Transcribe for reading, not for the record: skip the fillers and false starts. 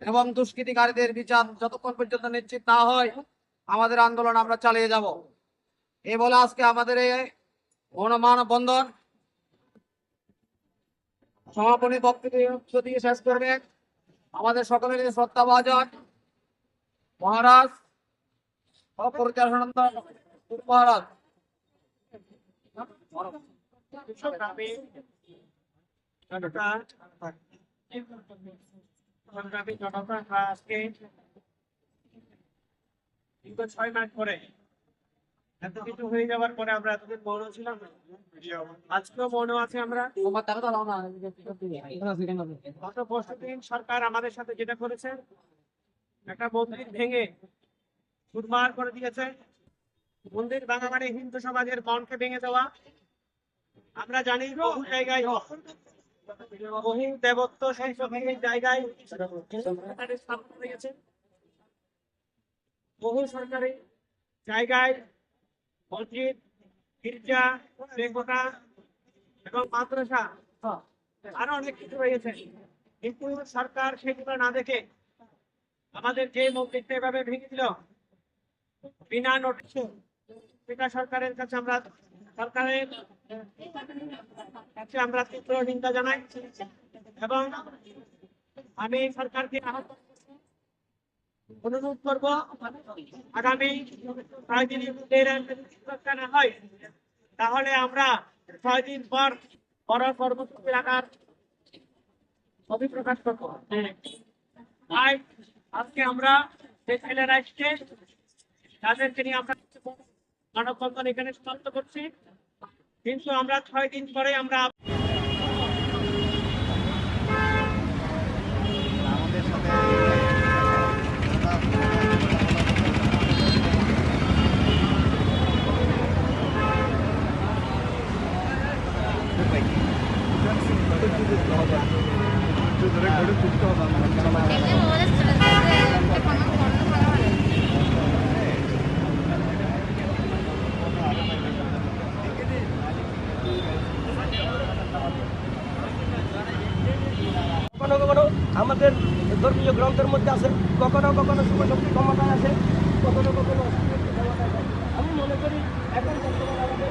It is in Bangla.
এবং দুষ্কৃতিকারীদের বিচার যতক্ষণ পর্যন্ত নিশ্চিত না হয় আমাদের আন্দোলন আমরা চালিয়ে যাব। এই বলে আজকে আমাদের এই মানববন্ধন সমাপনী বক্তব্য দিয়ে শেষ করবেন আমাদের সকলের শ্রদ্ধাভাজন মহারাজ অপরিচালনানন্দ মহারাজ। আজকে দীর্ঘ 6 মাস পরে এত কিছু হয়ে যাওয়ার পরে আমরা এতদিন মৌন ছিলাম, আজকেও মৌন আছে আমরা। গত পরশুদিন সরকার আমাদের সাথে যেটা করেছে, একটা মন্দির ভেঙে চুরমার করে দিয়েছে। মন্দির ভাঙা মানে হিন্দু সমাজের মনকে ভেঙে দেওয়া। আমরা জানি বহু জায়গায় বহু দেবত্ব সেই জায়গায় স্থাপন হয়েছে, বহু সরকারি জায়গায় মসজিদ, গির্জা, রেখোটা এবং মাদ্রাসা আরো অনেক কিছু রয়েছে। কিন্তু সরকার সেগুলো না দেখে আমাদের যে মন্দিরটা এভাবে ভেঙে দিল বিনা নোটিশে, সেটা সরকারের কাছে আমরা তীব্র নিন্দা জানাই। এবং আমি সরকারকে অনুরোধ করব, আগামী 6 দিনের মধ্যে না হয় তাহলে আমরা 6 দিন পর বড় কর্মসূচি রাখার অভিপ্রকাশ করবো। তাই আজকে আমরা যে ছেলেরা এসছে তাদেরকে নিয়ে আমরা মানববন্ধন এখানে সমাপ্ত করছি। কিন্তু আমরা 6 দিন পরে আমরা কখনো কখনো আমাদের ধর্মীয় গ্রন্থের মধ্যে আছে, কখনো কখনো শুভশক্তি ক্ষমতায় আছে, কখনো কখনো অশুভশক্তি ক্ষমতায় আছে। আমি মনে করি এখন বর্তমানে আমাদের